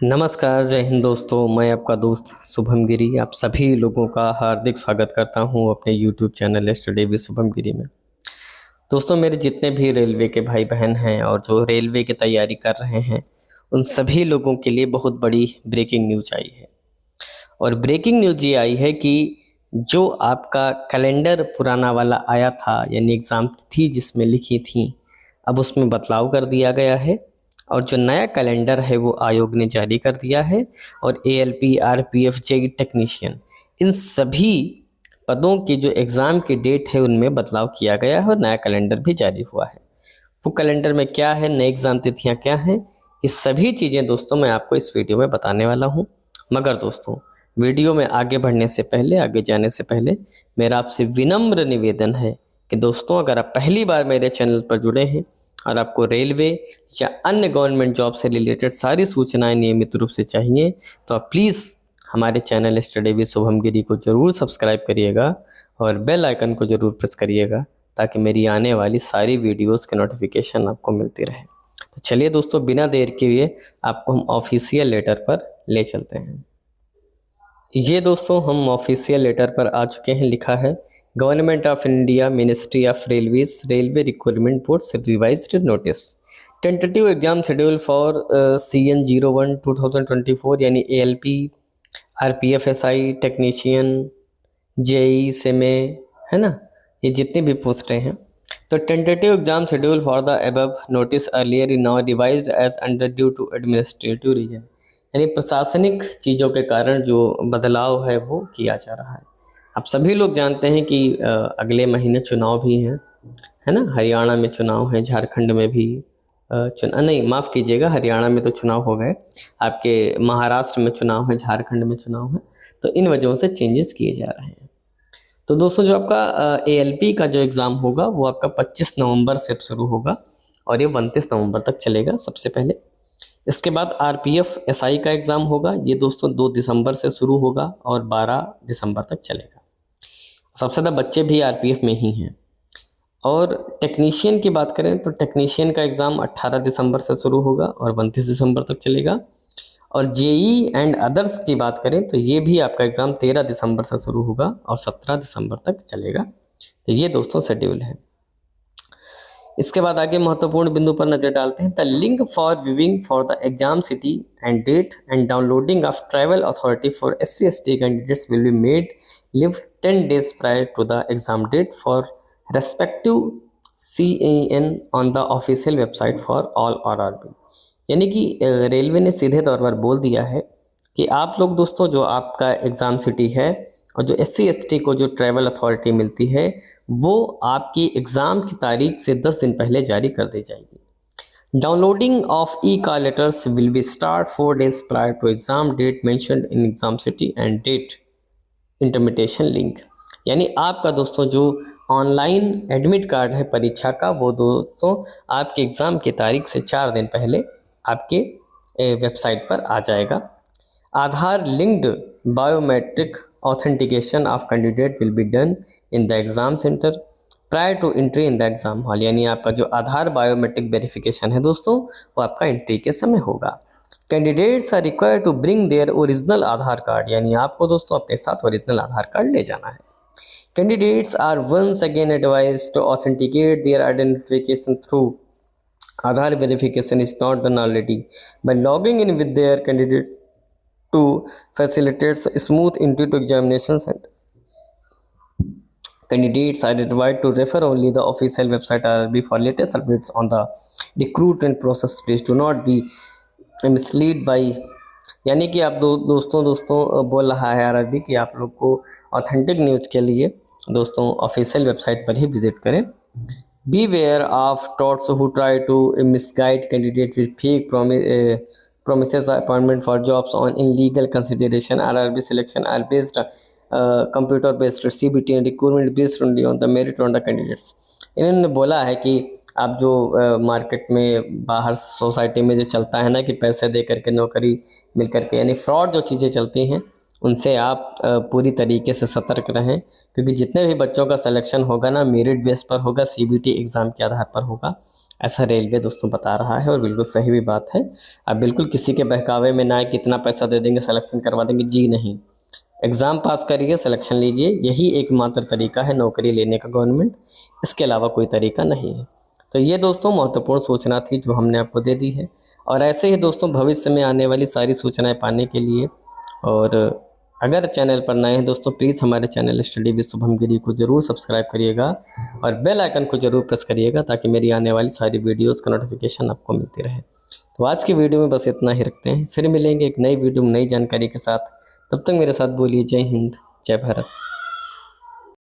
नमस्कार, जय हिंद दोस्तों। मैं आपका दोस्त शुभम गिरी आप सभी लोगों का हार्दिक स्वागत करता हूं अपने YouTube channel study with Shubham Giri में। दोस्तों, मेरे जितने भी रेलवे के भाई बहन हैं और जो रेलवे की तैयारी कर रहे हैं, उन सभी लोगों के लिए बहुत बड़ी ब्रेकिंग न्यूज़ आई है। और ब्रेकिंग न्यूज़ ये आई है कि जो आपका कैलेंडर पुराना वाला आया था, यानी एग्ज़ाम थी जिसमें लिखी थी, अब उसमें बदलाव कर दिया गया है और जो नया कैलेंडर है वो आयोग ने जारी कर दिया है। और एएलपी, आरपीएफ, जेई टेक्नीशियन, इन सभी पदों की जो एग्ज़ाम की डेट है उनमें बदलाव किया गया है और नया कैलेंडर भी जारी हुआ है। वो कैलेंडर में क्या है, नई एग्ज़ाम तिथियाँ क्या हैं, ये सभी चीज़ें दोस्तों मैं आपको इस वीडियो में बताने वाला हूँ। मगर दोस्तों, वीडियो में आगे बढ़ने से पहले, आगे जाने से पहले मेरा आपसे विनम्र निवेदन है कि दोस्तों, अगर आप पहली बार मेरे चैनल पर जुड़े हैं और आपको रेलवे या अन्य गवर्नमेंट जॉब से रिलेटेड सारी सूचनाएं नियमित रूप से चाहिए, तो आप प्लीज़ हमारे चैनल स्टडी विद शुभम गिरी को ज़रूर सब्सक्राइब करिएगा और बेल आइकन को ज़रूर प्रेस करिएगा ताकि मेरी आने वाली सारी वीडियोस के नोटिफिकेशन आपको मिलती रहे। तो चलिए दोस्तों, बिना देर किए आपको हम ऑफिशियल लेटर पर ले चलते हैं। ये दोस्तों हम ऑफिशियल लेटर पर आ चुके हैं। लिखा है, government of India, ministry of railways, railway requirement board revised notice, tentative exam schedule for CN01 2024 यानी ALP, RPFSI टेक्नीशियन, JEE सेमे, है ना, ये जितनी भी पोस्टें हैं। तो tentative exam schedule for the above notice earlier now revised as under due to administrative reason, यानी प्रशासनिक चीज़ों के कारण जो बदलाव है वो किया जा रहा है। आप सभी लोग जानते हैं कि अगले महीने चुनाव भी हैं, है ना। हरियाणा में चुनाव है, झारखंड में भी नहीं, माफ़ कीजिएगा, हरियाणा में तो चुनाव हो गए, आपके महाराष्ट्र में चुनाव है, झारखंड में चुनाव है। तो इन वजहों से चेंजेस किए जा रहे हैं। तो दोस्तों, जो आपका ALP का जो एग्ज़ाम होगा वो आपका 25 नवंबर से शुरू होगा और ये 29 नवंबर तक चलेगा सबसे पहले। इसके बाद RPF SI का एग्ज़ाम होगा, ये दोस्तों 2 दिसंबर से शुरू होगा और 12 दिसंबर तक चलेगा। सबसे ज़्यादा बच्चे भी RPF में ही हैं। और टेक्नीशियन की बात करें तो टेक्नीशियन का एग्ज़ाम 18 दिसंबर से शुरू होगा और 29 दिसंबर तक चलेगा। और JEE एंड अदर्स की बात करें तो ये भी आपका एग्ज़ाम 13 दिसंबर से शुरू होगा और 17 दिसंबर तक चलेगा। तो ये दोस्तों शेड्यूल है। इसके बाद आगे महत्वपूर्ण बिंदु पर नजर डालते हैं। The link for viewing for the exam city and date and downloading of travel authority for SC/ST candidates will be made live 10 days prior to the exam date for respective CAN on the official website for all RRB। यानी कि railway ने सीधे तौर पर बोल दिया है कि आप लोग दोस्तों, जो आपका एग्ज़ाम सिटी है और जो SC/ST को जो ट्रैवल अथॉरिटी मिलती है, वो आपकी एग्ज़ाम की तारीख से 10 दिन पहले जारी कर दी जाएगी। Downloading of e call letters will be start 4 days prior to exam date mentioned in exam city and date intimation link. यानी आपका दोस्तों जो ऑनलाइन एडमिट कार्ड है परीक्षा का, वो दोस्तों आपके एग्ज़ाम की तारीख से 4 दिन पहले आपके वेबसाइट पर आ जाएगा। Aadhaar linked biometric authentication of candidate will be done in the exam centre prior to entry in the exam hall. यानी आपका जो आधार बायोमेट्रिक वेरिफिकेशन है दोस्तों, वो आपका एंट्री के समय होगा। Candidates are required to bring their original Aadhaar card, यानी आपको दोस्तों अपने साथ ओरिजिनल आधार कार्ड ले जाना है। Candidates are once again advised to authenticate their identification through Aadhaar verification is not done already by logging in with their candidate to facilitate smooth entry to examinations. Candidates are advised to refer only the official website RRB for latest updates on the recruitment process. Please do not be misled by, यानी कि आप दोस्तों बोल रहा है RRB कि आप लोग को ऑथेंटिक न्यूज़ के लिए दोस्तों ऑफिशियल वेबसाइट पर ही विजिट करें। Beware of those who try to misguide candidates with fake promises appointment for jobs on illegal consideration. RRB selection are based computer based CBT and recruitment based only on the merit on the candidates. इन्होंने बोला है कि आप जो market में बाहर society में जो चलता है ना कि पैसे दे करके नौकरी मिल करके, यानी फ्रॉड जो चीज़ें चलती हैं, उनसे आप पूरी तरीके से सतर्क रहें। क्योंकि जितने भी बच्चों का सिलेक्शन होगा ना, मेरिट बेस पर होगा, CBT एग्ज़ाम के आधार पर होगा। ऐसा रेलवे दोस्तों बता रहा है, और बिल्कुल सही भी बात है। आप बिल्कुल किसी के बहकावे में ना आए, कितना पैसा दे देंगे सिलेक्शन करवा देंगे, जी नहीं। एग्ज़ाम पास करिए, सिलेक्शन लीजिए, यही एकमात्र तरीका है नौकरी लेने का गवर्नमेंट, इसके अलावा कोई तरीका नहीं है। तो ये दोस्तों महत्वपूर्ण सूचना थी जो हमने आपको दे दी है। और ऐसे ही दोस्तों भविष्य में आने वाली सारी सूचनाएं पाने के लिए, और अगर चैनल पर नए हैं दोस्तों, प्लीज़ हमारे चैनल स्टडी विद शुभम गिरी को ज़रूर सब्सक्राइब करिएगा और बेल आइकन को ज़रूर प्रेस करिएगा, ताकि मेरी आने वाली सारी वीडियोज़ का नोटिफिकेशन आपको मिलती रहे। तो आज की वीडियो में बस इतना ही रखते हैं, फिर मिलेंगे एक नई वीडियो में नई जानकारी के साथ। तब तक मेरे साथ बोलिए जय हिंद, जय भारत।